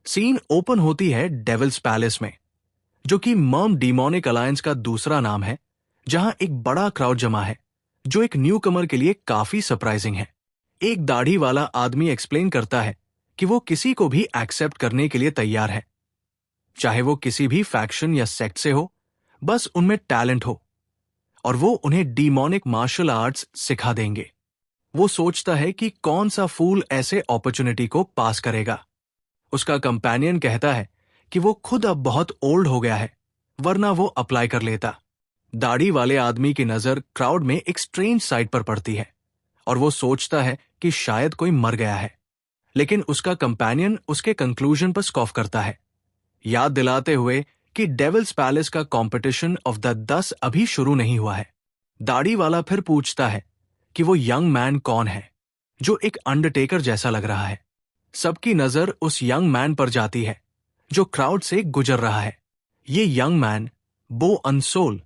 Scene open होती है devils palace में, जो कि मर्म डीमोनिक अलायंस का दूसरा नाम है, जहां एक बड़ा क्राउड जमा है, जो एक न्यू कमर के लिए काफी सरप्राइजिंग है। एक दाढ़ी वाला आदमी एक्सप्लेन करता है कि वो किसी को भी एक्सेप्ट करने के लिए तैयार है, चाहे वो किसी भी फैक्शन या सेक्ट से हो, बस उनमें टैलेंट हो, और वो उन्हें डीमोनिक मार्शल आर्ट्स सिखा देंगे। वो सोचता है कि कौन सा फूल ऐसे अपॉर्चुनिटी को पास करेगा। उसका कंपेनियन कहता है कि वो खुद अब बहुत ओल्ड हो गया है, वरना वो अप्लाई कर लेता। दाढ़ी वाले आदमी की नजर क्राउड में एक स्ट्रेंज साइड पर पड़ती है और वो सोचता है कि शायद कोई मर गया है, लेकिन उसका कंपेनियन उसके कंक्लूजन पर स्कॉफ करता है, याद दिलाते हुए कि डेविल्स पैलेस का कंपटीशन ऑफ द 10 अभी शुरू नहीं हुआ है। दाढ़ी वाला फिर पूछता है कि वो यंग मैन कौन है, जो एक अंडरटेकर जैसा लग रहा है। सबकी नजर उस यंग मैन पर जाती है जो क्राउड से गुजर रहा है। ये यंग मैन बो अनसोल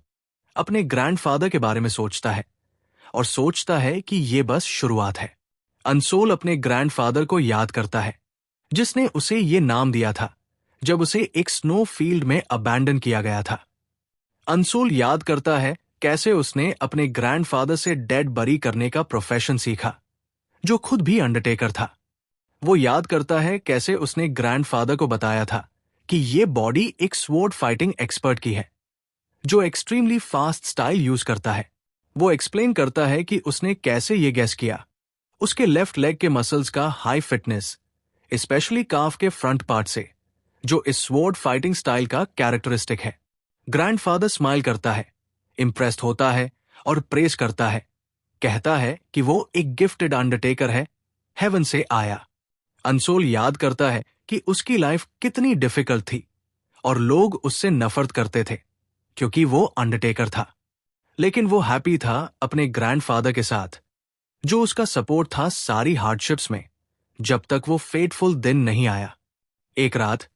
अपने ग्रैंडफादर के बारे में सोचता है और सोचता है कि ये बस शुरुआत है। अनसोल अपने ग्रैंडफादर को याद करता है, जिसने उसे ये नाम दिया था जब उसे एक स्नो फील्ड में अबैंडन किया गया था। अनसोल याद करता है कैसे उसने अपने ग्रैंडफादर से डेड बरी करने का प्रोफेशन सीखा, जो खुद भी अंडरटेकर था। वो याद करता है कैसे उसने ग्रैंडफादर को बताया था कि ये बॉडी एक स्वॉर्ड फाइटिंग एक्सपर्ट की है, जो एक्सट्रीमली फास्ट स्टाइल यूज करता है। वो एक्सप्लेन करता है कि उसने कैसे ये गेस किया। उसके लेफ्ट लेग के मसल्स का हाई फिटनेस, स्पेशली काफ के फ्रंट पार्ट से, जो इस स्वॉर्ड फाइटिंग स्टाइल का कैरेक्टरिस्टिक है। ग्रैंडफादर स्माइल करता है, इंप्रेस्ड होता है और प्रेज करता है, कहता है कि वो एक गिफ्टेड अंडरटेकर है, हेवन से आया। अनसोल याद करता है कि उसकी लाइफ कितनी डिफिकल्ट थी और लोग उससे नफरत करते थे क्योंकि वो अंडरटेकर था, लेकिन वो हैप्पी था अपने ग्रैंडफादर के साथ, जो उसका सपोर्ट था सारी हार्डशिप्स में, जब तक वो फेटफुल दिन नहीं आया। एक रात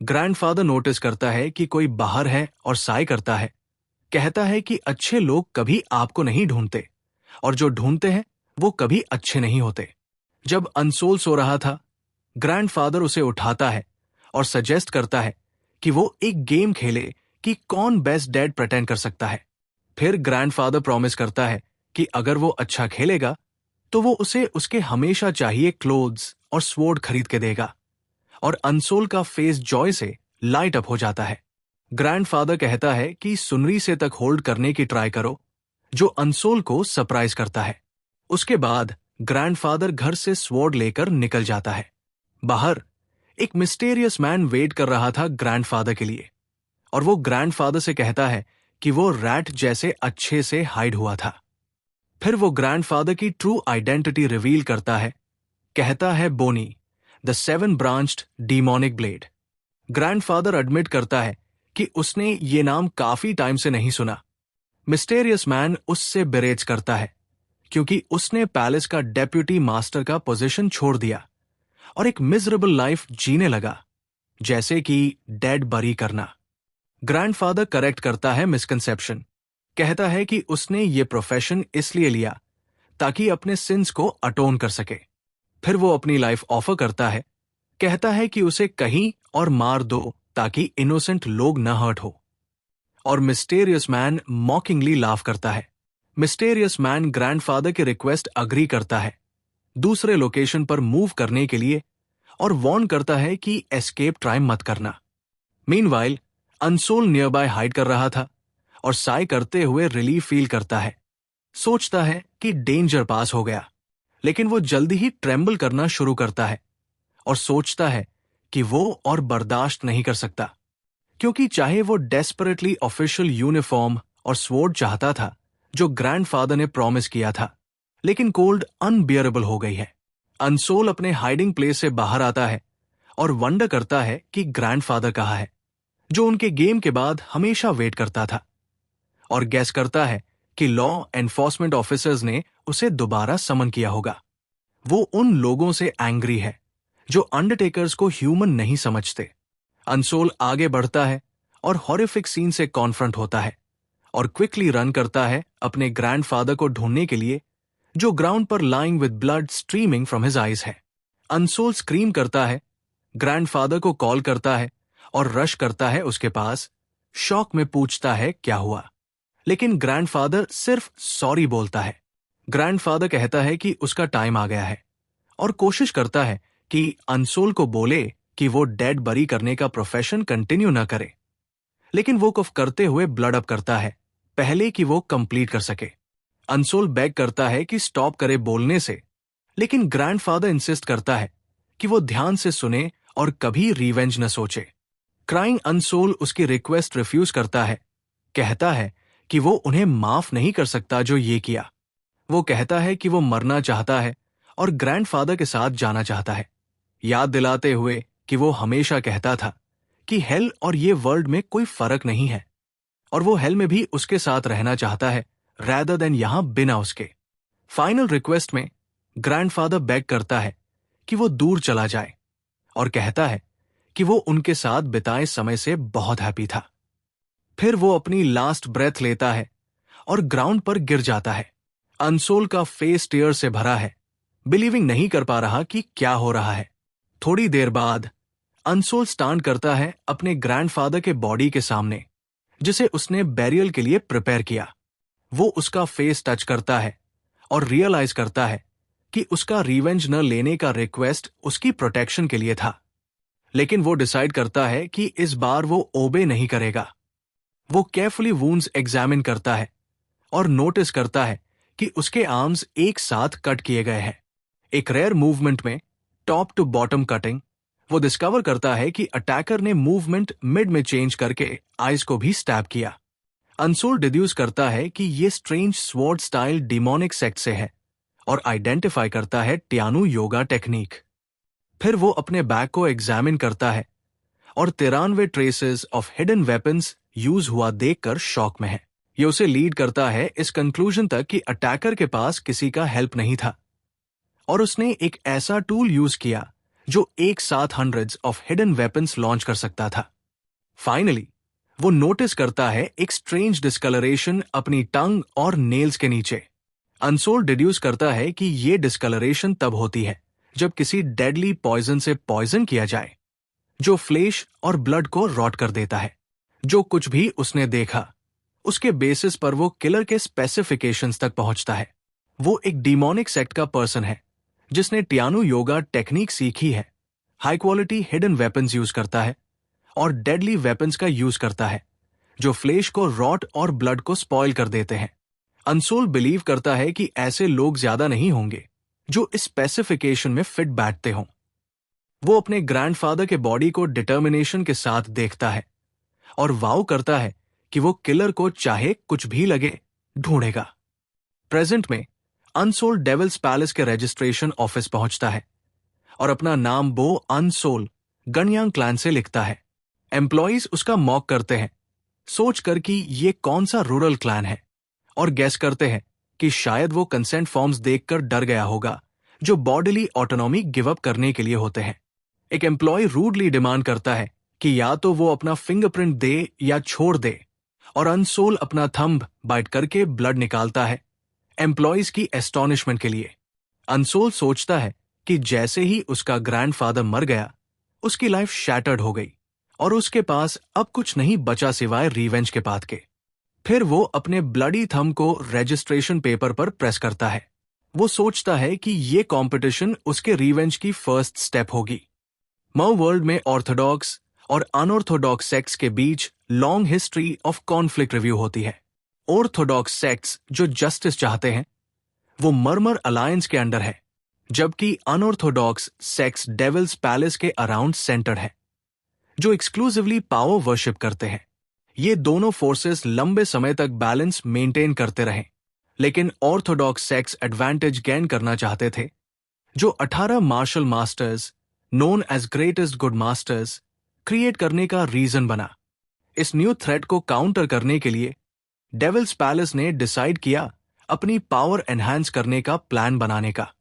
ग्रैंडफादर नोटिस करता है कि कोई बाहर है और साय करता है, कहता है कि अच्छे लोग कभी आपको नहीं ढूंढते और जो ढूंढते हैं वो कभी अच्छे नहीं होते। जब अनसोल सो रहा था, ग्रैंडफादर उसे उठाता है और सजेस्ट करता है कि वो एक गेम खेले कि कौन बेस्ट डैड प्रिटेंड कर सकता है। फिर ग्रैंडफादर प्रॉमिस करता है कि अगर वो अच्छा खेलेगा तो वो उसे उसके हमेशा चाहिए क्लोथ्स और स्वॉर्ड खरीद के देगा, और अनसोल का फेस जॉय से लाइट अप हो जाता है। ग्रैंडफादर कहता है कि सुनरी से तक होल्ड करने की ट्राई करो, जो अनसोल को सरप्राइज करता है। उसके बाद ग्रैंडफादर घर से स्वॉर्ड लेकर निकल जाता है। बाहर एक मिस्टीरियस मैन वेट कर रहा था ग्रैंडफादर के लिए, और वो ग्रैंडफादर से कहता है कि वो रैट जैसे अच्छे से हाइड हुआ था। फिर वो ग्रैंडफादर की ट्रू आइडेंटिटी रिवील करता है, कहता है बोनी, the 7 branched demonic blade. Grandfather admit करता है कि उसने ये नाम काफी टाइम से नहीं सुना। मिस्टीरियस मैन उससे बेरेज करता है क्योंकि उसने पैलेस का डेप्यूटी मास्टर का पोजीशन छोड़ दिया और एक मिजरेबल लाइफ जीने लगा, जैसे कि डेड बरी करना। ग्रैंडफादर करेक्ट करता है मिसकंसेप्शन, कहता है कि उसने ये प्रोफेशन इसलिए लिया ताकि अपने सिंस को अटोन कर सके। फिर वो अपनी लाइफ ऑफर करता है, कहता है कि उसे कहीं और मार दो ताकि इनोसेंट लोग न हर्ट हो। और मिस्टीरियस मैन मॉकिंगली लाफ करता है। मिस्टीरियस मैन ग्रैंडफादर की रिक्वेस्ट अग्री करता है दूसरे लोकेशन पर मूव करने के लिए, और वार्न करता है कि एस्केप ट्राई मत करना। मीनवाइल अनसोल नियर बाय हाइड कर रहा था और साय करते हुए रिलीफ फील करता है। सोचता है कि डेंजर पास हो गया, लेकिन वो जल्दी ही ट्रेम्बल करना शुरू करता है और सोचता है कि वो और बर्दाश्त नहीं कर सकता, क्योंकि चाहे वो डेस्परेटली ऑफिशियल यूनिफॉर्म और स्वॉर्ड चाहता था जो ग्रैंडफादर ने प्रॉमिस किया था, लेकिन कोल्ड अनबियरेबल हो गई है। अनसोल अपने हाइडिंग प्लेस से बाहर आता है और वंडर करता है कि ग्रैंडफादर कहाँ है, जो उनके गेम के बाद हमेशा वेट करता था, और गैस करता है कि लॉ एनफोर्समेंट ऑफिसर्स ने उसे दोबारा समन किया होगा। वो उन लोगों से एंग्री है जो अंडरटेकर्स को ह्यूमन नहीं समझते। अनसोल आगे बढ़ता है और हॉरिफिक सीन से कॉन्फ्रंट होता है और क्विकली रन करता है अपने ग्रैंडफादर को ढूंढने के लिए, जो ग्राउंड पर lying with blood streaming from his eyes है। अनसोल स्क्रीम करता है, ग्रैंडफादर को कॉल करता है और रश करता है उसके पास। शॉक में पूछता है क्या हुआ, लेकिन ग्रैंडफादर सिर्फ सॉरी बोलता है। ग्रैंडफादर कहता है कि उसका टाइम आ गया है और कोशिश करता है कि अनसोल को बोले कि वो डेड बरी करने का प्रोफेशन कंटिन्यू न करे, लेकिन वो कफ करते हुए ब्लड अप करता है पहले कि वो कंप्लीट कर सके। अनसोल बेग करता है कि स्टॉप करे बोलने से, लेकिन ग्रैंडफादर इंसिस्ट करता है कि वो ध्यान से सुने और कभी रिवेंज न सोचे। क्राइंग अनसोल उसकी रिक्वेस्ट रिफ्यूज करता है, कहता है कि वो उन्हें माफ नहीं कर सकता जो ये किया। वो कहता है कि वो मरना चाहता है और ग्रैंडफादर के साथ जाना चाहता है, याद दिलाते हुए कि वो हमेशा कहता था कि हेल और ये वर्ल्ड में कोई फर्क नहीं है और वो हेल में भी उसके साथ रहना चाहता है रैदर देन यहां बिना उसके। फाइनल रिक्वेस्ट में ग्रैंडफादर बेग करता है कि वो दूर चला जाए और कहता है कि वो उनके साथ बिताए समय से बहुत हैप्पी था। फिर वो अपनी लास्ट ब्रेथ लेता है और ग्राउंड पर गिर जाता है। अनसोल का फेस टीयर से भरा है, बिलीविंग नहीं कर पा रहा कि क्या हो रहा है। थोड़ी देर बाद अनसोल स्टैंड करता है अपने ग्रैंडफादर के बॉडी के सामने, जिसे उसने बैरियल के लिए प्रिपेयर किया। वो उसका फेस टच करता है और रियलाइज करता है कि उसका रिवेंज न लेने का रिक्वेस्ट उसकी प्रोटेक्शन के लिए था, लेकिन वो डिसाइड करता है कि इस बार वो ओबे नहीं करेगा। वो केयरफुली वुंड्स एग्जामिन करता है और नोटिस करता है कि उसके आर्म्स एक साथ कट किए गए हैं। एक रेयर मूवमेंट में टॉप टू बॉटम कटिंग, वो डिस्कवर करता है कि अटैकर ने मूवमेंट मिड में चेंज करके आइज को भी स्टैब किया। अनसोल डिड्यूस करता है कि ये strange sword style demonic sect से है और आइडेंटिफाई करता है टियानु योगा टेक्निक। फिर वो अपने बैग को एग्जामिन करता है और 93 traces of hidden weapons use हुआ देखकर शॉक में है। ये उसे लीड करता है इस कंक्लूजन तक कि अटैकर के पास किसी का हेल्प नहीं था और उसने एक ऐसा टूल यूज किया जो एक साथ hundreds of hidden weapons launch कर सकता था। फाइनली वो नोटिस करता है एक स्ट्रेंज डिस्कलरेशन अपनी टंग और नेल्स के नीचे। अनसोल डिड्यूस करता है कि ये डिस्कलरेशन तब होती है जब किसी डेडली पॉइजन से पॉइजन किया जाए, जो फ्लेश और ब्लड को रॉट कर देता है। जो कुछ भी उसने देखा, उसके बेसिस पर वो किलर के स्पेसिफिकेशंस तक पहुंचता है। वो एक डिमोनिक सेक्ट का पर्सन है जिसने टियानु योगा टेक्निक सीखी है, high quality hidden weapons use करता है और डेडली वेपन्स का यूज करता है जो फ्लेश को रॉट और ब्लड को स्पॉइल कर देते हैं। अनसोल बिलीव करता है कि ऐसे लोग ज्यादा नहीं होंगे जो इस स्पेसिफिकेशन में फिट बैठते हों। वो अपने ग्रैंडफादर के बॉडी को डिटर्मिनेशन के साथ देखता है और वाव करता है कि वो किलर को चाहे कुछ भी लगे ढूंढेगा। प्रेजेंट में अनसोल डेविल्स पैलेस के रजिस्ट्रेशन ऑफिस पहुंचता है और अपना नाम बो अनसोल गनयांग क्लैन से लिखता है। एम्प्लॉइज उसका मॉक करते हैं, सोचकर कि ये कौन सा रूरल क्लैन है, और गेस करते हैं कि शायद वो कंसेंट फॉर्म्स देखकर डर गया होगा जो बॉडीली ऑटोनॉमी गिव अप करने के लिए होते हैं। एक एम्प्लॉय रूडली डिमांड करता है कि या तो वो अपना फिंगरप्रिंट दे या छोड़ दे, और अनसोल अपना थंब बाइट करके ब्लड निकालता है एम्प्लॉइज की एस्टॉनिशमेंट के लिए। अनसोल सोचता है कि जैसे ही उसका ग्रैंडफादर मर गया, उसकी लाइफ शैटर्ड हो गई और उसके पास अब कुछ नहीं बचा सिवाय रिवेंज के पाथ के। फिर वो अपने ब्लडी थंब को रजिस्ट्रेशन पेपर पर प्रेस करता है। वो सोचता है कि ये कंपटीशन उसके रिवेंज की फर्स्ट स्टेप होगी। मऊ वर्ल्ड में ऑर्थोडॉक्स और अनऑर्थोडॉक्स सेक्ट्स के बीच long history of conflict review होती है। ऑर्थोडॉक्स सेक्ट्स जो जस्टिस चाहते हैं वो मर्मर अलायंस के अंडर है, जबकि अनऑर्थोडॉक्स सेक्ट्स डेविल्स पैलेस के अराउंड सेंटर्ड है, जो एक्सक्लूसिवली पावर वर्शिप करते हैं। ये दोनों फोर्सेस लंबे समय तक बैलेंस मेंटेन करते रहे, लेकिन ऑर्थोडॉक्स सेक्ट्स एडवांटेज गेन करना चाहते थे, जो 18 martial masters known as greatest good masters create करने का रीजन बना। इस न्यू थ्रेट को काउंटर करने के लिए डेविल्स पैलेस ने डिसाइड किया अपनी पावर एनहांस करने का प्लान बनाने का।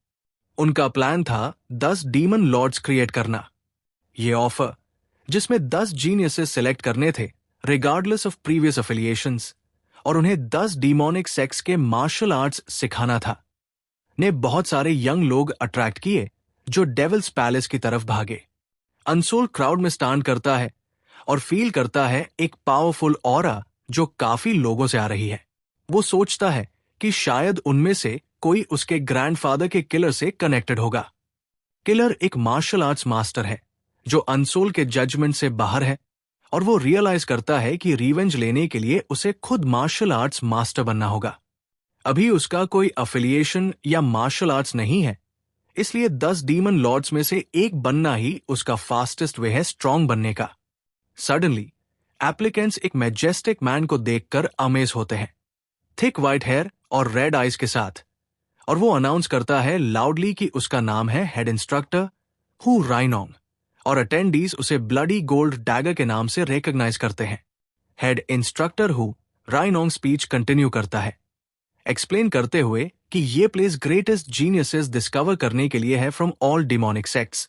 उनका प्लान था 10 डीमन लॉर्ड्स क्रिएट करना। ये ऑफर, जिसमें 10 जीनियसेस सिलेक्ट करने थे रिगार्डलेस ऑफ प्रीवियस अफिलिएशंस, और उन्हें 10 डीमोनिक सेक्ट्स के मार्शल आर्ट्स सिखाना था, ने बहुत सारे यंग लोग अट्रैक्ट किए जो डेविल्स पैलेस की तरफ भागे। अंसोल क्राउड में स्टैंड करता है और फील करता है एक पावरफुल ऑरा जो काफी लोगों से आ रही है। वो सोचता है कि शायद उनमें से कोई उसके ग्रैंडफादर के किलर से कनेक्टेड होगा। किलर एक मार्शल आर्ट्स मास्टर है जो अंसोल के जजमेंट से बाहर है, और वो रियलाइज करता है कि रिवेंज लेने के लिए उसे खुद मार्शल आर्ट्स मास्टर बनना होगा। अभी उसका कोई अफिलिएशन या मार्शल आर्ट्स नहीं है, इसलिए 10 डीमन लॉर्ड्स में से एक बनना ही उसका फास्टेस्ट वे है स्ट्रांग बनने का। सडनली एप्लीकेंट्स एक मैजेस्टिक मैन को देखकर अमेज होते हैं, थिक व्हाइट हेयर और रेड आइज के साथ, और वो अनाउंस करता है लाउडली कि उसका नाम है हेड इंस्ट्रक्टर हु राइनोंग, और अटेंडीज उसे ब्लडी गोल्ड डैगर के नाम से रिकॉग्नाइज करते हैं। हेड इंस्ट्रक्टर हु राइनोंग स्पीच कंटिन्यू करता है, एक्सप्लेन करते हुए कि ये प्लेस ग्रेटेस्ट जीनियसेस डिस्कवर करने के लिए है फ्रॉम ऑल डिमोनिक सेक्ट्स,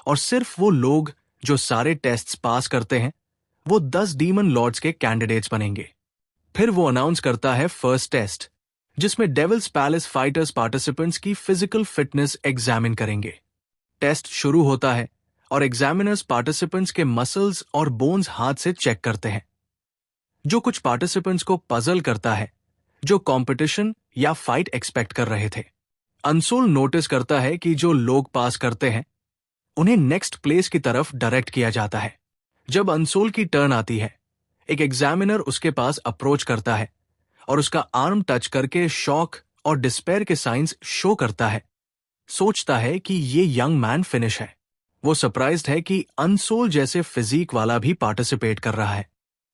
और सिर्फ वो लोग जो सारे टेस्ट्स पास करते हैं वो 10 डीमन लॉर्ड्स के कैंडिडेट्स बनेंगे। फिर वो अनाउंस करता है फर्स्ट टेस्ट, जिसमें डेविल्स पैलेस फाइटर्स पार्टिसिपेंट्स की फिजिकल फिटनेस एग्जामिन करेंगे। टेस्ट शुरू होता है और एग्जामिनर्स पार्टिसिपेंट्स के मसल्स और बोन्स हाथ से चेक करते हैं। जो कुछ पार्टिसिपेंट्स को पजल करता है, जो कंपटीशन या फाइट एक्सपेक्ट कर रहे थे। अंसोल नोटिस करता है कि जो लोग पास करते हैं उन्हें नेक्स्ट प्लेस की तरफ डायरेक्ट किया जाता है। जब अंसोल की टर्न आती है, एक एग्जामिनर उसके पास अप्रोच करता है और उसका आर्म टच करके शॉक और डिस्पेयर के साइंस शो करता है। सोचता है कि ये यंग मैन फिनिश है। वो सरप्राइज्ड है कि अंसोल जैसे फिजिक वाला भी पार्टिसिपेट कर रहा है,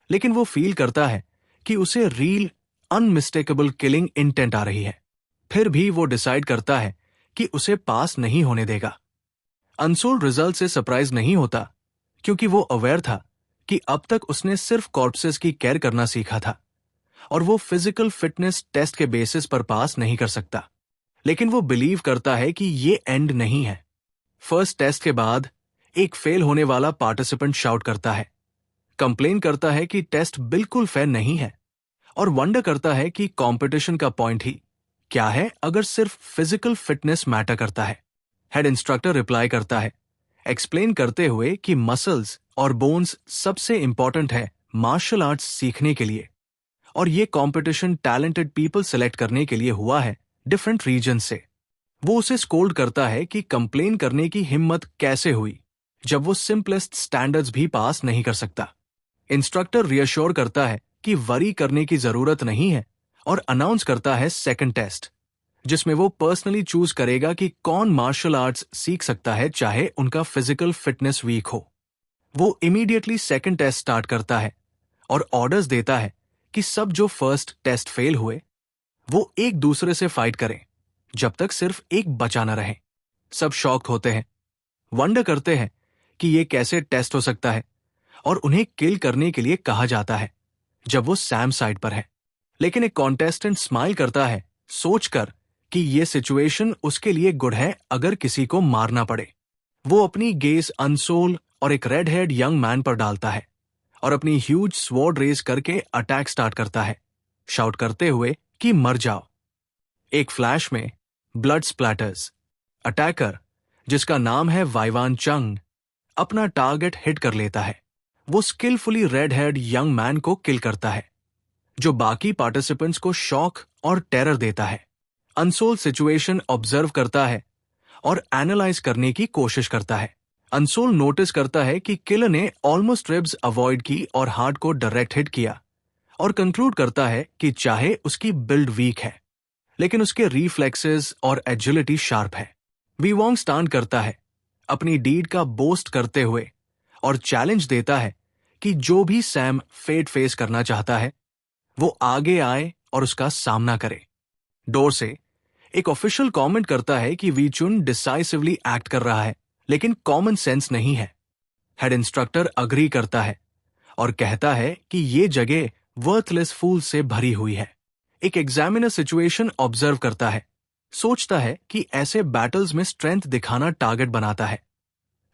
लेकिन वो फील करता है कि उसे रील अनमिस्टेकेबल किलिंग इंटेंट आ रही है। फिर भी वो डिसाइड करता है कि उसे पास नहीं होने देगा। अंसोल रिजल्ट से सरप्राइज नहीं होता, क्योंकि वो अवेयर था कि अब तक उसने सिर्फ कॉर्प्सेस की केयर करना सीखा था और वो फिजिकल फिटनेस टेस्ट के बेसिस पर पास नहीं कर सकता। लेकिन वो बिलीव करता है कि ये एंड नहीं है। फर्स्ट टेस्ट के बाद एक फेल होने वाला पार्टिसिपेंट शाउट करता है, कंप्लेन करता है कि टेस्ट बिल्कुल फेयर नहीं है, और वंडर करता है कि कंपटीशन का पॉइंट ही क्या है अगर सिर्फ फिजिकल फिटनेस मैटर करता है। हेड इंस्ट्रक्टर रिप्लाई करता है, एक्सप्लेन करते हुए कि मसल्स और बोन्स सबसे इंपॉर्टेंट है मार्शल आर्ट्स सीखने के लिए, और ये कंपटीशन टैलेंटेड पीपल सेलेक्ट करने के लिए हुआ है डिफरेंट रीजन से। वो उसे स्कोल्ड करता है कि कंप्लेन करने की हिम्मत कैसे हुई जब वो सिंपलेस्ट स्टैंडर्ड्स भी पास नहीं कर सकता। इंस्ट्रक्टर रियश्योर करता है कि वरी करने की जरूरत नहीं है और अनाउंस करता है सेकंड टेस्ट, जिसमें वो पर्सनली चूज करेगा कि कौन मार्शल आर्ट्स सीख सकता है चाहे उनका फिजिकल फिटनेस वीक हो। वो इमीडिएटली सेकंड टेस्ट स्टार्ट करता है और ऑर्डर्स देता है कि सब जो फर्स्ट टेस्ट फेल हुए वो एक दूसरे से फाइट करें जब तक सिर्फ एक बचा न रहे। सब शॉक्ड होते हैं, वंडर करते हैं कि ये कैसे टेस्ट हो सकता है, और उन्हें किल करने के लिए कहा जाता है जब वो सैम साइड पर है। लेकिन एक कॉन्टेस्टेंट स्माइल करता है, सोचकर कि ये सिचुएशन उसके लिए गुड है अगर किसी को मारना पड़े। वो अपनी गेज अंसोल और एक रेड हेड यंग मैन पर डालता है और अपनी ह्यूज स्वॉर्ड रेज करके अटैक स्टार्ट करता है, शाउट करते हुए कि मर जाओ। एक फ्लैश में ब्लड स्प्लैटर्स। अटैकर, जिसका नाम है वाइवान चंग, अपना टारगेट हिट कर लेता है। वो skilfully red head young man को किल करता है, जो बाकी पार्टिसिपेंट्स को शॉक और टेरर देता है। अंसोल सिचुएशन ऑब्जर्व करता है और एनालाइज करने की कोशिश करता है। अंसोल नोटिस करता है कि किलर ने ऑलमोस्ट रिब्स अवॉइड की और हार्ट को डायरेक्ट हिट किया, और कंक्लूड करता है कि चाहे उसकी बिल्ड वीक है, लेकिन उसके रिफ्लेक्सेस और एजिलिटी शार्प है। वीवोंग स्टैंड करता है, अपनी डीड का बोस्ट करते हुए, और चैलेंज देता है कि जो भी सैम फेट फेस करना चाहता है वो आगे आए और उसका सामना करे। डोर से एक ऑफिशियल कमेंट करता है कि वीचुन डिसाइसिवली एक्ट कर रहा है, लेकिन कॉमन सेंस नहीं है। हेड इंस्ट्रक्टर अग्री करता है और कहता है कि ये जगह वर्थलेस फूल से भरी हुई है। एक एग्जामिनर सिचुएशन ऑब्जर्व करता है, सोचता है कि ऐसे बैटल्स में स्ट्रेंथ दिखाना टारगेट बनाता है,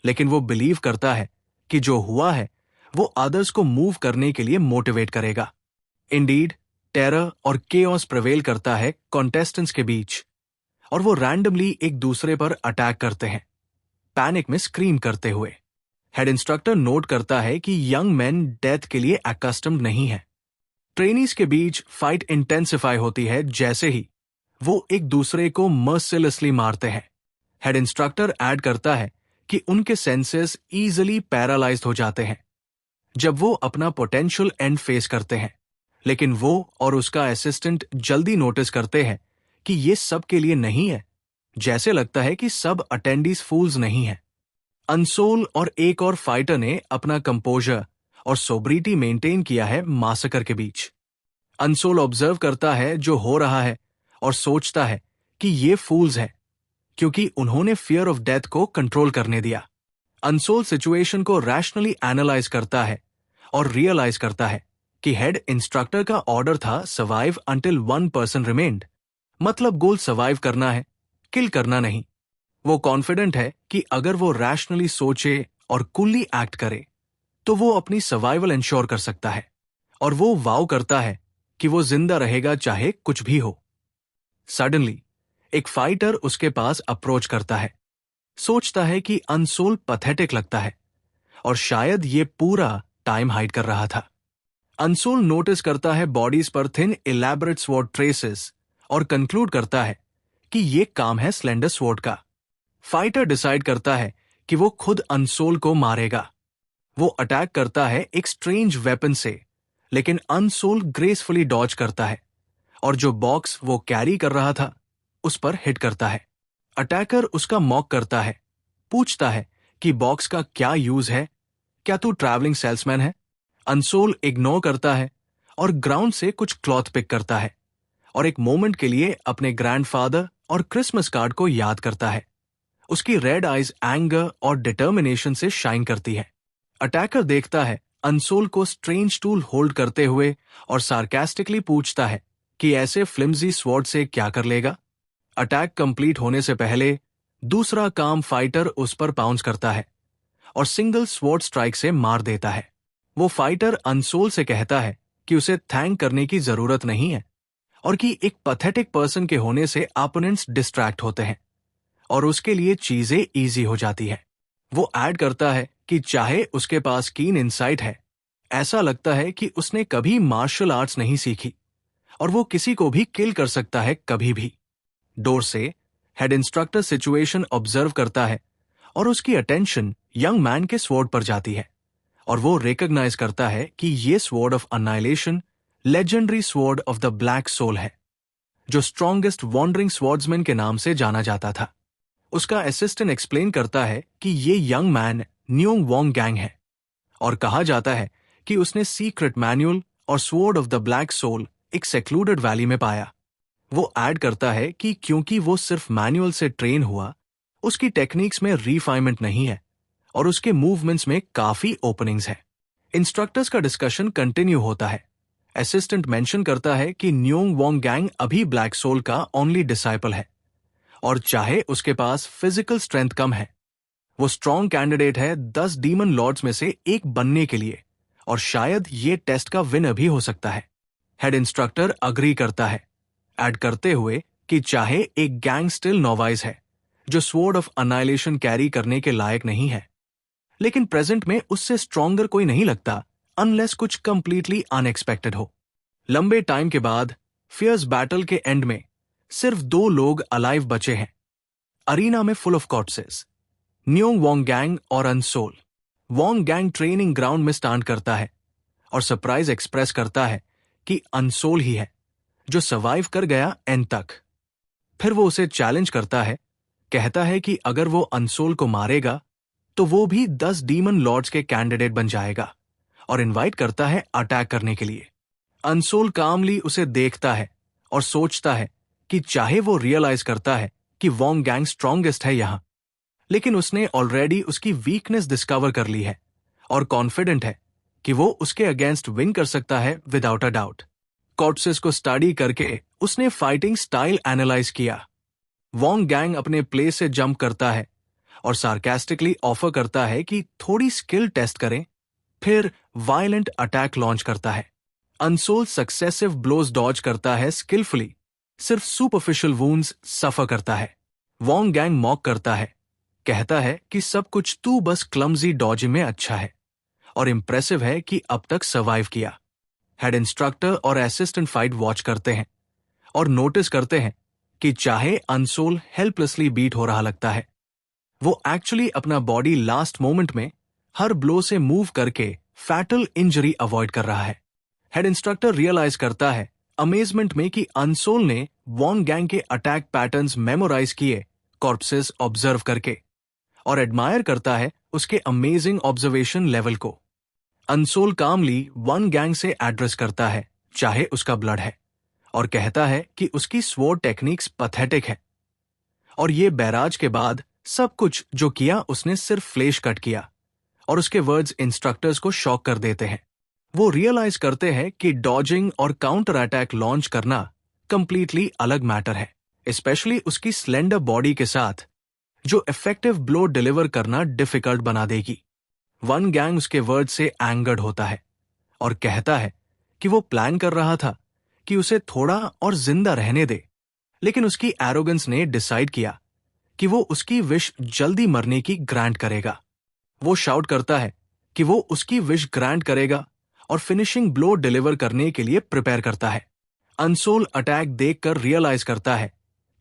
लेकिन वो बिलीव करता है कि जो हुआ है वो अदर्स को मूव करने के लिए मोटिवेट करेगा। इंडीड टेरर और केओस प्रिवेल करता है कॉन्टेस्टेंट्स के बीच, और वो रैंडमली एक दूसरे पर अटैक करते हैं, पैनिक में स्क्रीम करते हुए। हेड इंस्ट्रक्टर नोट करता है कि यंग मैन डेथ के लिए अकस्टम्ड नहीं है। ट्रेनीज के बीच फाइट इंटेंसिफाई होती है जैसे ही वो एक दूसरे को मर्सिलेसली मारते हैं। हेड इंस्ट्रक्टर ऐड करता है कि उनके सेंसेस इजीली पैरालाइज्ड हो जाते हैं जब वो अपना पोटेंशियल एंड फेस करते हैं। लेकिन वो और उसका असिस्टेंट जल्दी नोटिस करते हैं कि ये सब के लिए नहीं है। जैसे लगता है कि सब अटेंडीज फूल्स नहीं है। अंसोल और एक और फाइटर ने अपना कंपोजर और सोब्रिटी मेंटेन किया है मासकर के बीच। अंसोल ऑब्जर्व करता है जो हो रहा है और सोचता है कि ये फूल्स हैं क्योंकि उन्होंने फियर ऑफ डेथ को कंट्रोल करने दिया। अंसोल सिचुएशन को रैशनली एनालाइज करता है और रियलाइज करता है कि हेड इंस्ट्रक्टर का ऑर्डर था सर्वाइव अंटिल 1 पर्सन रिमेन्ड, मतलब गोल सर्वाइव करना है, किल करना नहीं। वो कॉन्फिडेंट है कि अगर वो रैशनली सोचे और कूली एक्ट करे तो वो अपनी सर्वाइवल इंश्योर कर सकता है, और वो वाव करता है कि वो जिंदा रहेगा चाहे कुछ भी हो। सडनली एक फाइटर उसके पास अप्रोच करता है। सोचता है कि अंसोल पैथेटिक लगता है और शायद ये पूरा टाइम हाइड कर रहा था। अंसोल नोटिस करता है बॉडीज पर थिन इलैबोरेट स्वॉर्ड ट्रेसेस और कंक्लूड करता है कि ये काम है स्लेंडर स्वॉर्ड का। फाइटर डिसाइड करता है कि वो खुद अंसोल को मारेगा। वो अटैक करता है एक स्ट्रेंज वेपन से, लेकिन अंसोल ग्रेसफुली डॉज करता है और जो बॉक्स वो कैरी कर रहा था उस पर हिट करता है। अटैकर उसका मॉक करता है, पूछता है कि बॉक्स का क्या यूज है, क्या तू ट्रैवलिंग सेल्समैन है? अंसोल इग्नोर करता है और ग्राउंड से कुछ क्लॉथ पिक करता है और एक मोमेंट के लिए अपने ग्रैंडफादर और क्रिसमस कार्ड को याद करता है। उसकी रेड आइज एंगर और डिटर्मिनेशन से शाइन करती है। अटैकर देखता है अंसोल को स्ट्रेंज टूल होल्ड करते हुए और सार्कास्टिकली पूछता है कि ऐसे फ्लिम्जी स्वॉर्ड से क्या कर लेगा। अटैक कंप्लीट होने से पहले दूसरा काम फाइटर उस पर पाउंस करता है और सिंगल स्वॉर्ड स्ट्राइक से मार देता है। वो फाइटर अंसोल से कहता है कि उसे थैंक करने की जरूरत नहीं है और कि एक पैथेटिक पर्सन के होने से अपोनेंट्स डिस्ट्रैक्ट होते हैं और उसके लिए चीजें इजी हो जाती है। वो ऐड करता है कि चाहे उसके पास कीन इंसाइट है, ऐसा लगता है कि उसने कभी मार्शल आर्ट्स नहीं सीखी और वो किसी को भी किल कर सकता है कभी भी। डोर से हेड इंस्ट्रक्टर सिचुएशन ऑब्जर्व करता है और उसकी अटेंशन यंग मैन के स्वॉर्ड पर जाती है और वो रिकॉग्नाइज करता है कि ये sword of annihilation legendary sword of the black soul है, जो स्ट्रॉन्गेस्ट वॉन्डरिंग स्वॉर्ड्समैन के नाम से जाना जाता था। उसका असिस्टेंट एक्सप्लेन करता है कि ये यंग मैन न्योंग वोंग गैंग है और कहा जाता है कि उसने सीक्रेट मैनुअल और sword of the black soul एक सेक्लूडेड वैली में पाया। वो ऐड करता है कि क्योंकि वो सिर्फ मैनुअल से ट्रेन हुआ, उसकी टेक्निक्स में रिफाइनमेंट नहीं है और उसके मूवमेंट्स में काफी ओपनिंग्स हैं। इंस्ट्रक्टर्स का डिस्कशन कंटिन्यू होता है। असिस्टेंट मेंशन करता है कि न्योंग वोंग गैंग अभी ब्लैक सोल का ओनली डिसाइपल है और चाहे उसके पास फिजिकल स्ट्रेंथ कम है, वो स्ट्रॉन्ग कैंडिडेट है 10 डीमन लॉर्ड्स में से एक बनने के लिए और शायद ये टेस्ट का विनर भी हो सकता है। हेड इंस्ट्रक्टर अग्री करता है, ऐड करते हुए कि चाहे एक गैंग स्टिल नोवाइस है जो स्वॉर्ड ऑफ अन्नाइलेशन कैरी करने के लायक नहीं है, लेकिन प्रेजेंट में उससे स्ट्रॉन्गर कोई नहीं लगता अनलेस कुछ कंप्लीटली अनएक्सपेक्टेड हो। लंबे टाइम के बाद फियर्स बैटल के एंड में सिर्फ 2 लोग अलाइव बचे हैं, अरीना में फुल ऑफ कॉर्प्सेस, न्योंग वोंग गैंग और अंसोल। वोंग गैंग ट्रेनिंग ग्राउंड में स्टैंड करता है और सरप्राइज एक्सप्रेस करता है कि अंसोल ही है जो सर्वाइव कर गया एंड तक। फिर वो उसे चैलेंज करता है, कहता है कि अगर वो अंसोल को मारेगा तो वो भी 10 डीमन लॉर्ड्स के कैंडिडेट बन जाएगा और इनवाइट करता है अटैक करने के लिए। अंसोल कामली उसे देखता है और सोचता है कि चाहे वो रियलाइज करता है कि वोंग गैंग स्ट्रॉन्गेस्ट है यहां, लेकिन उसने ऑलरेडी उसकी वीकनेस डिस्कवर कर ली है और कॉन्फिडेंट है कि वो उसके अगेंस्ट विन कर सकता है विदाउट अ डाउट। कॉर्प्सेस को स्टडी करके उसने फाइटिंग स्टाइल एनालाइज किया। वोंग गैंग अपने प्लेस से जंप करता है और सार्कास्टिकली ऑफर करता है कि थोड़ी स्किल टेस्ट करें, फिर वायलेंट अटैक लॉन्च करता है। अंसोल सक्सेसिव ब्लोज डॉज करता है स्किलफुली, सिर्फ सुपरफिशियल वुंड्स सफर करता है। वोंग गैंग मॉक करता है, कहता है कि सब कुछ तू बस क्लमजी डॉजिंग में अच्छा है और इम्प्रेसिव है कि अब तक सर्वाइव किया। हेड इंस्ट्रक्टर और असिस्टेंट फाइट वॉच करते हैं और नोटिस करते हैं कि चाहे अनसोल हेल्पलेसली बीट हो रहा लगता है, वो एक्चुअली अपना बॉडी लास्ट मोमेंट में हर ब्लो से मूव करके फैटल इंजरी अवॉइड कर रहा है। हेड इंस्ट्रक्टर रियलाइज करता है अमेजमेंट में कि अनसोल ने वॉन्ग गैंग के अटैक पैटर्न्स मेमोराइज किए कॉर्प्सेस ऑब्जर्व करके, और एडमायर करता है उसके अमेजिंग ऑब्जर्वेशन लेवल को। अनसोल कामली वन गैंग से एड्रेस करता है चाहे उसका ब्लड है, और कहता है कि उसकी स्वॉर्ड टेक्निक्स पथेटिक है और ये बैराज के बाद सब कुछ जो किया उसने सिर्फ फ्लेश कट किया, और उसके वर्ड्स इंस्ट्रक्टर्स को शॉक कर देते हैं। वो रियलाइज करते हैं कि डॉजिंग और काउंटर अटैक लॉन्च करना कंप्लीटली अलग मैटर है, स्पेशली उसकी स्लेंडर बॉडी के साथ जो इफेक्टिव ब्लो डिलीवर करना डिफिकल्ट बना देगी। वन गैंग उसके वर्ड से एंगर्ड होता है और कहता है कि वो प्लान कर रहा था कि उसे थोड़ा और जिंदा रहने दे, लेकिन उसकी एरोगेंस ने डिसाइड किया कि वो उसकी विश जल्दी मरने की ग्रांट करेगा। वो शाउट करता है कि वो उसकी विश ग्रांट करेगा और फिनिशिंग ब्लो डिलीवर करने के लिए प्रिपेयर करता है। अनसोल अटैक देखकर रियलाइज करता है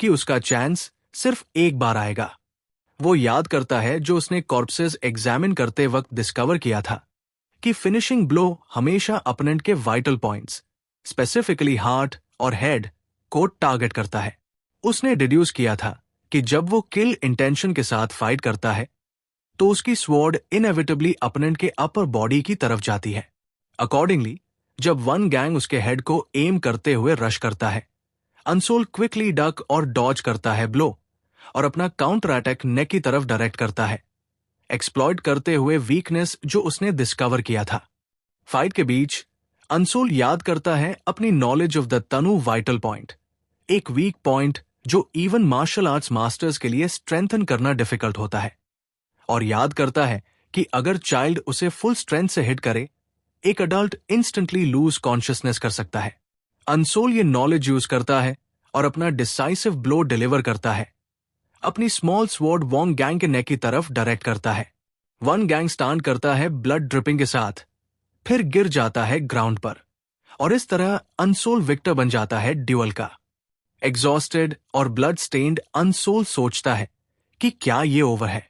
कि उसका चांस सिर्फ एक बार आएगा। वो याद करता है जो उसने कॉर्प्सेस एग्जामिन करते वक्त डिस्कवर किया था कि फिनिशिंग ब्लो हमेशा अपोनेंट के वाइटल पॉइंट्स, स्पेसिफिकली हार्ट और हेड को टारगेट करता है। उसने डिड्यूस किया था कि जब वो किल इंटेंशन के साथ फाइट करता है तो उसकी स्वॉर्ड इनएविटेबली अपोनेंट के अपर बॉडी की तरफ जाती है। अकॉर्डिंगली जब वन गैंग उसके हेड को एम करते हुए रश करता है, अनसोल क्विकली डक और डॉज करता है ब्लो और अपना काउंटर अटैक नेक की तरफ डायरेक्ट करता है, एक्सप्लॉइट करते हुए वीकनेस जो उसने डिस्कवर किया था। फाइट के बीच अनसोल याद करता है अपनी knowledge of the Tanu vital point, एक वीक पॉइंट जो इवन मार्शल आर्ट्स मास्टर्स के लिए स्ट्रेंथन करना डिफिकल्ट होता है, और याद करता है कि अगर चाइल्ड उसे फुल स्ट्रेंथ से हिट करे, एक अडल्ट इंस्टेंटली लूज कॉन्शियसनेस कर सकता है। अनसोल ये नॉलेज यूज करता है और अपना डिसाइसिव ब्लो डिलीवर करता है। अपनी स्मॉल स्वॉर्ड वॉन्ग गैंग के नेक की तरफ डायरेक्ट करता है। वन गैंग स्टैंड करता है ब्लड ड्रिपिंग के साथ, फिर गिर जाता है ग्राउंड पर, और इस तरह अनसोल विक्टर बन जाता है ड्यूअल का। एग्जॉस्टेड और ब्लड स्टेन्ड अनसोल सोचता है कि क्या ये ओवर है।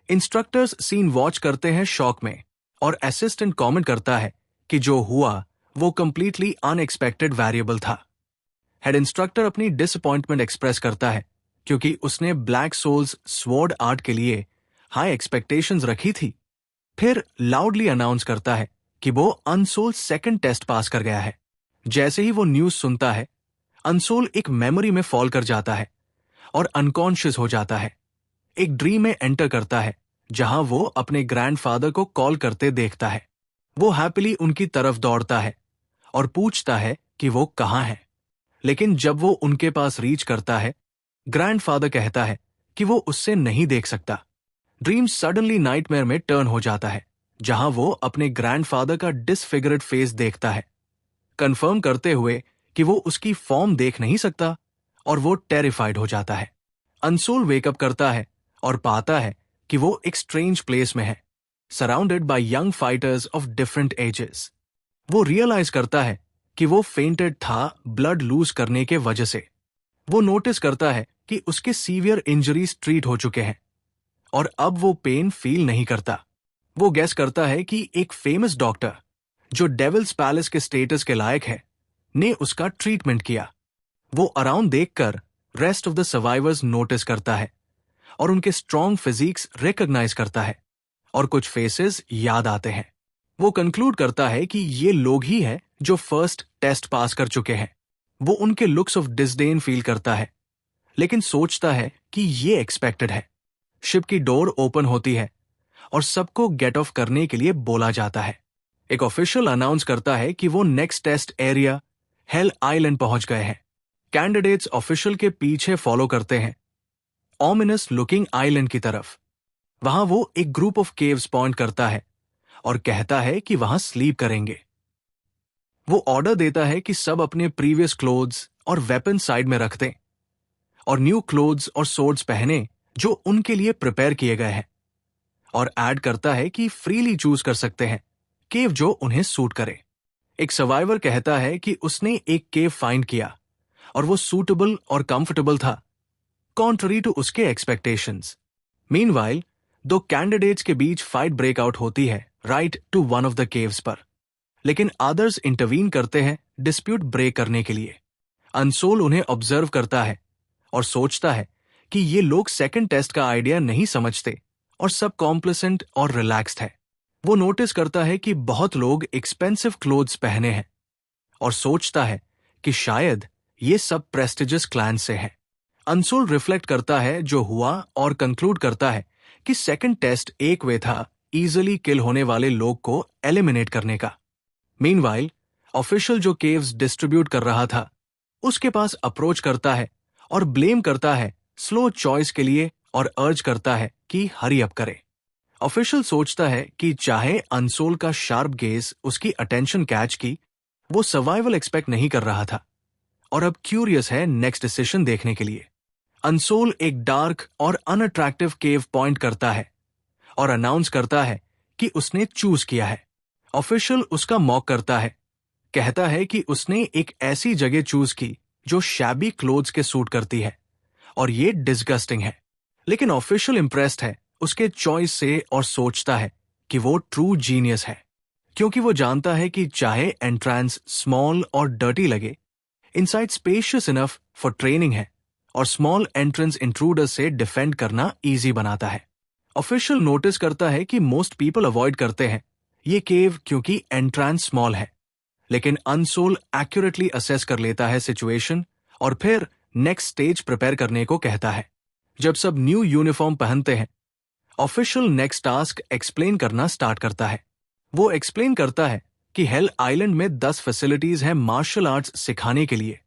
इंस्ट्रक्टर्स सीन वॉच करते हैं शॉक में, और असिस्टेंट कमेंट करता है कि जो हुआ वो कंप्लीटली अनएक्सपेक्टेड वेरिएबल था। हेड इंस्ट्रक्टर अपनी डिसअपॉइंटमेंट एक्सप्रेस करता है क्योंकि उसने ब्लैक सोल्स स्वॉर्ड आर्ट के लिए हाई एक्सपेक्टेशंस रखी थी। फिर लाउडली अनाउंस करता है कि वो अनसोल सेकंड टेस्ट पास कर गया है। जैसे ही वो न्यूज सुनता है, अनसोल एक मेमोरी में फॉल कर जाता है और अनकॉन्शियस हो जाता है। एक ड्रीम में एंटर करता है जहां वो अपने ग्रैंडफादर को कॉल करते देखता है। वो हैप्पीली उनकी तरफ दौड़ता है और पूछता है कि वो कहाँ है, लेकिन जब वो उनके पास रीच करता है, ग्रैंडफादर कहता है कि वो उससे नहीं देख सकता। ड्रीम सडनली नाइटमेयर में टर्न हो जाता है जहां वो अपने ग्रैंडफादर का डिसफिगरेड फेस देखता है, कंफर्म करते हुए कि वो उसकी फॉर्म देख नहीं सकता, और वो टेरिफाइड हो जाता है। अनसोल वेकअप करता है और पाता है कि वो एक स्ट्रेंज प्लेस में है, surrounded by young fighters of different ages. वो रियलाइज करता है कि वो फेंटेड था ब्लड लूज करने के वजह से। वो नोटिस करता है कि उसके सीवियर इंजरीज ट्रीट हो चुके हैं और अब वो पेन फील नहीं करता। वो गेस करता है कि एक फेमस डॉक्टर जो डेविल्स पैलेस के स्टेटस के लायक है ने उसका ट्रीटमेंट किया। वो अराउंड देखकर rest of the survivors notice करता है और उनके स्ट्रॉन्ग फिजिक्स रिकॉग्नाइज करता है, और कुछ फेसेस याद आते हैं। वो कंक्लूड करता है कि ये लोग ही हैं जो फर्स्ट टेस्ट पास कर चुके हैं। वो उनके लुक्स ऑफ डिसडेन फील करता है, लेकिन सोचता है कि ये एक्सपेक्टेड है। शिप की डोर ओपन होती है और सबको गेट ऑफ करने के लिए बोला जाता है। एक ऑफिशियल अनाउंस करता है कि वो next test area Hell Island पहुंच गए हैं। कैंडिडेट्स ऑफिशियल के पीछे फॉलो करते हैं ऑमिनस लुकिंग आइलैंड की तरफ। वहां वो एक ग्रुप ऑफ केव्स पॉइंट करता है और कहता है कि वहां स्लीप करेंगे। वो ऑर्डर देता है कि सब अपने प्रीवियस क्लोथ्स और वेपन साइड में रख दें और न्यू क्लोथ्स और सोर्ड्स पहने जो उनके लिए प्रिपेयर किए गए हैं, और ऐड करता है कि फ्रीली चूज कर सकते हैं केव जो उन्हें सूट करे। एक सर्वाइवर कहता है कि उसने एक केव फाइंड किया और वो सूटेबल और कंफर्टेबल था, कॉन्ट्ररी टू उसके एक्सपेक्टेशंस। मीनवाइल, दो कैंडिडेट्स के बीच फाइट ब्रेकआउट होती है right to one of the caves पर, लेकिन अदर्स इंटरवीन करते हैं डिस्प्यूट ब्रेक करने के लिए। अनसोल उन्हें ऑब्जर्व करता है और सोचता है कि ये लोग सेकंड टेस्ट का आइडिया नहीं समझते और सब कॉम्प्लिसेंट और रिलैक्स्ड है। वो नोटिस करता है कि बहुत लोग एक्सपेंसिव क्लोथ्स पहने हैं और सोचता है कि शायद ये सब प्रेस्टिजियस क्लैन से है। अनसोल रिफ्लेक्ट करता है जो हुआ और कंक्लूड करता है कि सेकंड टेस्ट एक वे था इजीली किल होने वाले लोग को एलिमिनेट करने का। मीनवाइल, ऑफिशियल जो केव्स डिस्ट्रीब्यूट कर रहा था उसके पास अप्रोच करता है और ब्लेम करता है स्लो चॉइस के लिए और अर्ज करता है कि हरी अप करे। ऑफिशियल सोचता है कि चाहे अनसोल का शार्प गेज उसकी अटेंशन कैच की, वो सर्वाइवल एक्सपेक्ट नहीं कर रहा था और अब क्यूरियस है नेक्स्ट डिसीजन देखने के लिए। अनसोल एक डार्क और अनअट्रैक्टिव केव पॉइंट करता है और अनाउंस करता है कि उसने चूज किया है। ऑफिशियल उसका मॉक करता है, कहता है कि उसने एक ऐसी जगह चूज की जो शैबी क्लोथ्स के सूट करती है और ये डिस्गस्टिंग है। लेकिन ऑफिशियल इंप्रेस्ड है उसके चॉइस से और सोचता है कि वो ट्रू जीनियस है, क्योंकि वो जानता है कि चाहे एंट्रेंस स्मॉल और डर्टी लगे, inside spacious enough for training है और स्मॉल एंट्रेंस इंट्रूडर से डिफेंड करना इजी बनाता है। ऑफिशियल नोटिस करता है कि मोस्ट पीपल अवॉइड करते हैं ये केव क्योंकि एंट्रेंस स्मॉल है, लेकिन अनसोल एक्यूरेटली असेस कर लेता है सिचुएशन और फिर नेक्स्ट स्टेज प्रिपेयर करने को कहता है। जब सब न्यू यूनिफॉर्म पहनते हैं, ऑफिशियल नेक्स्ट टास्क एक्सप्लेन करना स्टार्ट करता है। वो एक्सप्लेन करता है कि हेल आइलैंड में 10 फैसिलिटीज हैं मार्शल आर्ट्स सिखाने के लिए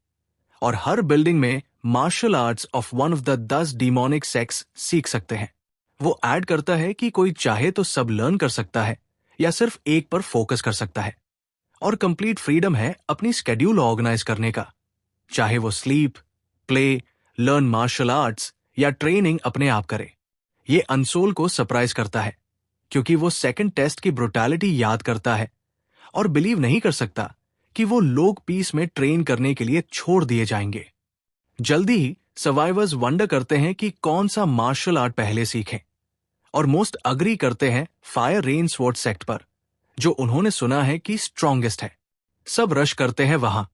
और हर बिल्डिंग में martial arts of one of the 10 demonic sects सीख सकते हैं। वो ऐड करता है कि कोई चाहे तो सब लर्न कर सकता है या सिर्फ एक पर फोकस कर सकता है और कंप्लीट फ्रीडम है अपनी स्केड्यूल ऑर्गेनाइज करने का, चाहे वो sleep, play, learn martial arts या ट्रेनिंग अपने आप करे। ये अनसोल को सरप्राइज करता है क्योंकि वो सेकंड टेस्ट की ब्रुटैलिटी याद करता है और बिलीव नहीं कर सकता कि वो लोग पीस में ट्रेन करने के लिए छोड़ दिए जाएंगे। जल्दी ही सर्वाइवर्स वंडर करते हैं कि कौन सा मार्शल आर्ट पहले सीखें और मोस्ट अग्री करते हैं फायर रेन स्वॉर्ड सेक्ट पर, जो उन्होंने सुना है कि स्ट्रॉन्गेस्ट है। सब रश करते हैं वहां।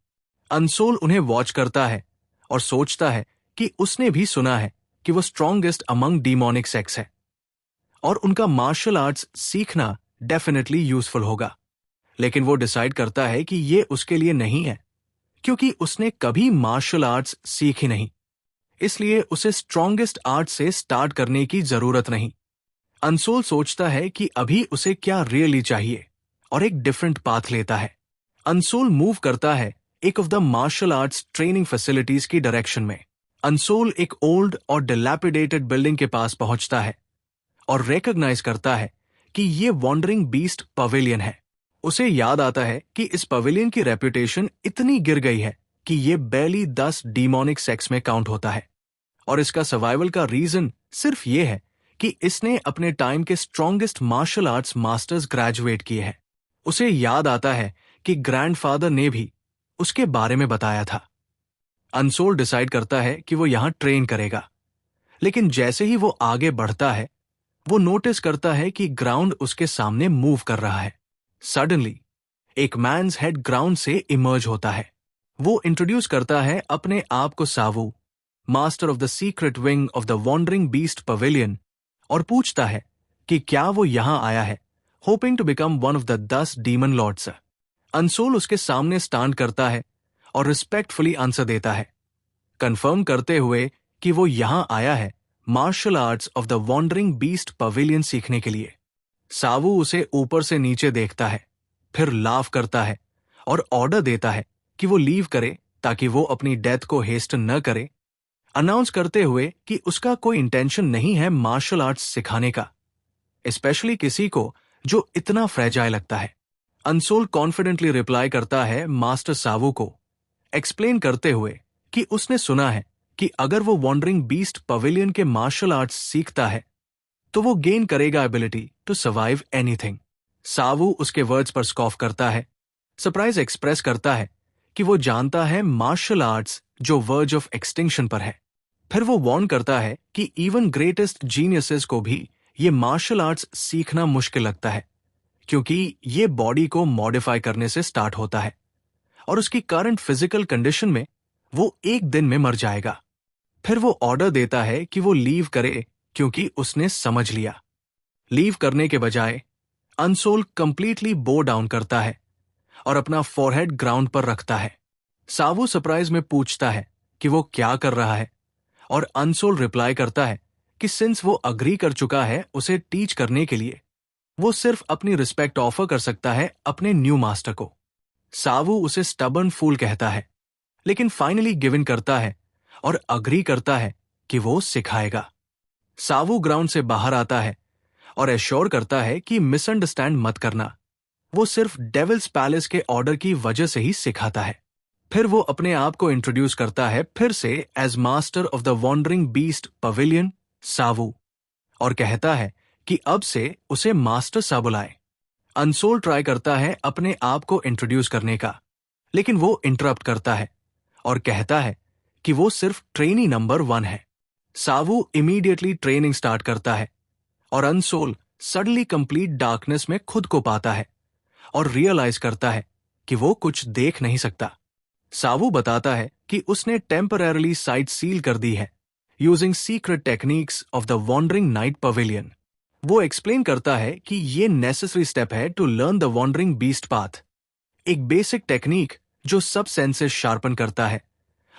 अनसोल उन्हें वॉच करता है और सोचता है कि उसने भी सुना है कि वो स्ट्रॉन्गेस्ट अमंग डीमोनिक सेक्स है और उनका मार्शल आर्ट्स सीखना डेफिनेटली यूजफुल होगा। लेकिन वो डिसाइड करता है कि ये उसके लिए नहीं है क्योंकि उसने कभी मार्शल आर्ट्स सीखी नहीं, इसलिए उसे स्ट्रॉन्गेस्ट आर्ट से स्टार्ट करने की जरूरत नहीं। अनसोल सोचता है कि अभी उसे क्या रियली चाहिए और एक डिफरेंट पाथ लेता है। अनसोल मूव करता है एक of the martial arts training facilities की डायरेक्शन में। अनसोल एक ओल्ड और डिलैपिडेटेड बिल्डिंग के पास पहुंचता है और रिकॉग्नाइज करता है कि ये वॉन्डरिंग बीस्ट पवेलियन है। उसे याद आता है कि इस पवेलियन की रेपुटेशन इतनी गिर गई है कि ये बैली 10 डीमोनिक सेक्स में काउंट होता है और इसका सर्वाइवल का रीजन सिर्फ ये है कि इसने अपने टाइम के strongest martial arts masters graduate किए हैं। उसे याद आता है कि ग्रैंडफादर ने भी उसके बारे में बताया था। अनसोल डिसाइड करता है कि वो यहां ट्रेन करेगा, लेकिन जैसे ही वो आगे बढ़ता है वो नोटिस करता है कि ग्राउंड उसके सामने मूव कर रहा है। सडनली एक मैन्स हेड ग्राउंड से इमर्ज होता है। वो इंट्रोड्यूस करता है अपने आप को सावू, master of the secret wing of the wandering beast pavilion, और पूछता है कि क्या वो यहां आया है hoping to become one of the 10 demon lords. अनसोल उसके सामने स्टैंड करता है और रिस्पेक्टफुली आंसर देता है, कंफर्म करते हुए कि वो यहां आया है martial arts of the wandering beast pavilion सीखने के लिए। सावू उसे ऊपर से नीचे देखता है, फिर लाफ करता है और ऑर्डर देता है कि वो लीव करे ताकि वो अपनी डेथ को हेस्ट न करे, अनाउंस करते हुए कि उसका कोई इंटेंशन नहीं है मार्शल आर्ट्स सिखाने का, स्पेशली किसी को जो इतना फ्रेजाइल लगता है। अनसोल कॉन्फिडेंटली रिप्लाई करता है मास्टर सावू को, एक्सप्लेन करते हुए कि उसने सुना है कि अगर वो वॉन्डरिंग बीस्ट पवेलियन के मार्शल आर्ट्स सीखता है तो वो गेन करेगा एबिलिटी टू सर्वाइव एनीथिंग। सावू उसके वर्ड्स पर स्कॉफ करता है, सरप्राइज एक्सप्रेस करता है कि वो जानता है मार्शल आर्ट्स जो वर्ज ऑफ एक्सटिंक्शन पर है। फिर वो वार्न करता है कि इवन ग्रेटेस्ट जीनियसेस को भी ये मार्शल आर्ट्स सीखना मुश्किल लगता है, क्योंकि ये बॉडी को मॉडिफाई करने से स्टार्ट होता है और उसकी करंट फिजिकल कंडीशन में वो एक दिन में मर जाएगा। फिर वो ऑर्डर देता है कि वो लीव करे, क्योंकि उसने समझ लिया। लीव करने के बजाय अनसोल कंप्लीटली बो डाउन करता है और अपना फॉरहेड ग्राउंड पर रखता है। सावू सरप्राइज में पूछता है कि वो क्या कर रहा है और अनसोल रिप्लाई करता है कि सिंस वो अग्री कर चुका है उसे टीच करने के लिए, वो सिर्फ अपनी रिस्पेक्ट ऑफर कर सकता है अपने न्यू मास्टर को। सावू उसे स्टबर्न फूल कहता है, लेकिन फाइनली गिव इन करता है और अग्री करता है कि वो सिखाएगा। सावू ग्राउंड से बाहर आता है और एश्योर करता है कि मिसअंडरस्टैंड मत करना, वो सिर्फ डेविल्स पैलेस के ऑर्डर की वजह से ही सिखाता है। फिर वो अपने आप को इंट्रोड्यूस करता है फिर से as master of the wandering beast pavilion सावू, और कहता है कि अब से उसे मास्टर सा बुलाए। अनसोल ट्राई करता है अपने आप को इंट्रोड्यूस करने का, लेकिन वो इंटरप्ट करता है और कहता है कि वो सिर्फ ट्रेनी नंबर 1 है। सावू इमीडिएटली ट्रेनिंग स्टार्ट करता है और अनसोल सडनली कंप्लीट डार्कनेस में खुद को पाता है और रियलाइज करता है कि वो कुछ देख नहीं सकता। सावू बताता है कि उसने टेम्पररीली साइट सील कर दी है using secret techniques of the wandering knight pavilion. वो एक्सप्लेन करता है कि ये नेसेसरी स्टेप है to learn the wandering beast path, एक बेसिक टेक्निक जो सब सेंसेस शार्पन करता है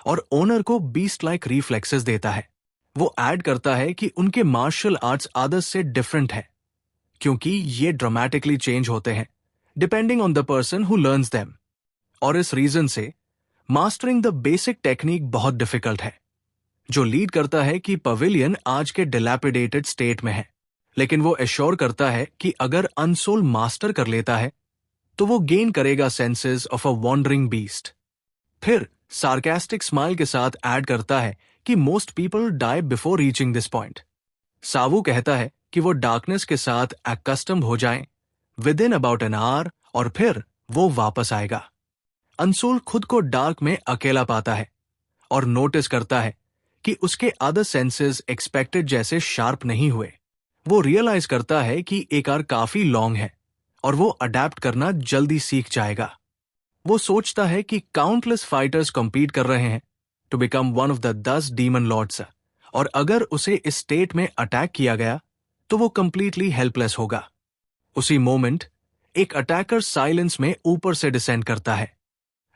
और ओनर को बीस्ट लाइक रिफ्लेक्सेस देता है। वो ऐड करता है कि उनके मार्शल आर्ट्स आदर्स से डिफरेंट है, क्योंकि ये ड्रामेटिकली चेंज होते हैं depending on the person who learns them, और इस रीजन से मास्टरिंग द बेसिक टेक्निक बहुत डिफिकल्ट है, जो लीड करता है कि पवेलियन आज के डिलैपिडेटेड स्टेट में है। लेकिन वो एश्योर करता है कि अगर अनसोल मास्टर कर लेता है तो वो गेन करेगा senses of a wandering beast. फिर सार्कास्टिक स्माइल के साथ ऐड करता है कि most people die before reaching this point. सावू कहता है कि वो डार्कनेस के साथ एक्कस्टम्ड हो जाएं with in about an hour और फिर वो वापस आएगा। अनसोल खुद को डार्क में अकेला पाता है और नोटिस करता है कि उसके अदर सेंसेस एक्सपेक्टेड जैसे शार्प नहीं हुए। वो रियलाइज करता है कि एक आवर काफी लॉन्ग है और वो अडेप्ट करना जल्दी सीख जाएगा। वो सोचता है कि काउंटलेस फाइटर्स कम्पीट कर रहे हैं to become one of the 10 demon lords, और अगर उसे इस स्टेट में अटैक किया गया तो वो कंप्लीटली हेल्पलेस होगा। उसी मोमेंट एक अटैकर साइलेंस में ऊपर से डिसेंड करता है,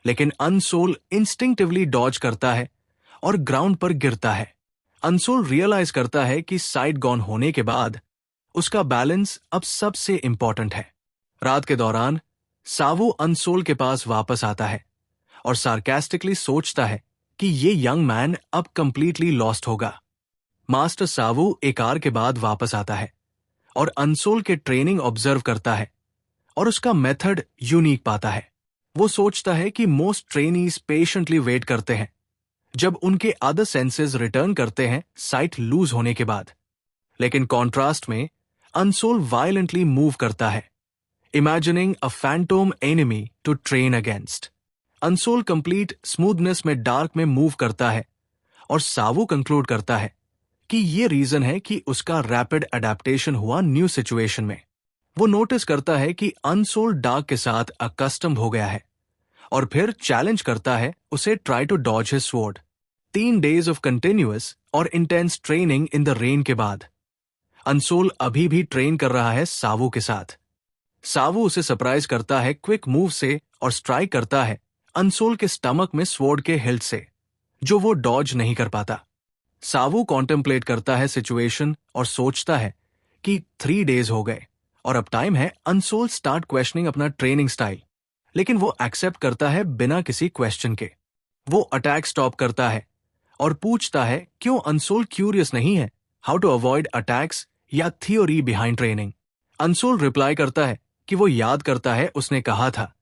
लेकिन अनसोल इंस्टिंक्टिवली डॉज करता है और ग्राउंड पर गिरता है। अनसोल रियलाइज करता है कि साइड गॉन होने के बाद उसका बैलेंस अब सबसे इंपॉर्टेंट है। रात के दौरान सावू अनसोल के पास वापस आता है और सार्कास्टिकली सोचता है कि ये यंग मैन अब कंप्लीटली लॉस्ट होगा। मास्टर सावू एक आवर के बाद वापस आता है और अनसोल के ट्रेनिंग ऑब्जर्व करता है और उसका मेथड यूनिक पाता है। वो सोचता है कि मोस्ट ट्रेनीज पेशेंटली वेट करते हैं जब उनके अदर सेंसेस रिटर्न करते हैं साइट लूज होने के बाद, लेकिन कॉन्ट्रास्ट में अनसोल वायलेंटली मूव करता है, imagining a phantom enemy to train against. अनसोल कंप्लीट स्मूथनेस में डार्क में मूव करता है और सावू कंक्लूड करता है कि ये रीजन है कि उसका रैपिड अडेप्टेशन हुआ न्यू सिचुएशन में। वो नोटिस करता है कि अनसोल डार्क के साथ अकस्टम्ड हो गया है और फिर चैलेंज करता है उसे try to dodge his sword. 3 days of continuous और intense training in the rain के बाद अनसोल अभी भी ट्रेन कर रहा है सावू के साथ। सावू उसे सरप्राइज करता है क्विक मूव से और स्ट्राइक करता है अनसोल के स्टमक में स्वॉर्ड के हिल्ट से, जो वो डॉज नहीं कर पाता। सावू कॉन्टेम्पलेट करता है सिचुएशन और सोचता है कि 3 डेज हो गए और अब टाइम है अनसोल स्टार्ट क्वेश्चनिंग अपना ट्रेनिंग स्टाइल, लेकिन वो एक्सेप्ट करता है बिना किसी क्वेश्चन के। वो अटैक स्टॉप करता है और पूछता है क्यों अनसोल क्यूरियस नहीं है हाउ टू अवॉइड अटैक्स या थियोरी बिहाइंड ट्रेनिंग। अनसोल रिप्लाई करता है कि वो याद करता है उसने कहा था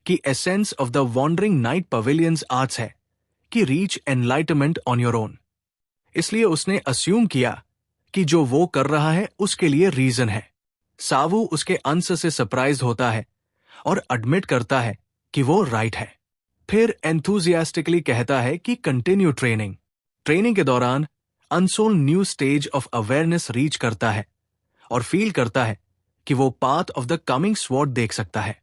कि essence of the wandering night pavilions arts है कि reach enlightenment on your own. इसलिए उसने अस्यूम किया कि जो वो कर रहा है उसके लिए रीजन है। सावू उसके आंसर से सरप्राइज होता है और एडमिट करता है कि वो राइट है। फिर एंथुजियास्टिकली कहता है कि कंटिन्यू ट्रेनिंग। ट्रेनिंग के दौरान अनसोल new stage of awareness reach करता है और फील करता है कि वो path of the coming sword देख सकता है,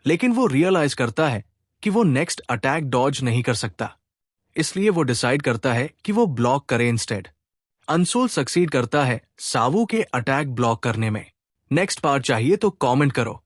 लेकिन वो रियलाइज करता है कि वो नेक्स्ट अटैक डॉज नहीं कर सकता। इसलिए वो डिसाइड करता है कि वो ब्लॉक करे इंस्टेड। अनसोल सक्सीड करता है सावू के अटैक ब्लॉक करने में। नेक्स्ट पार्ट चाहिए तो कमेंट करो।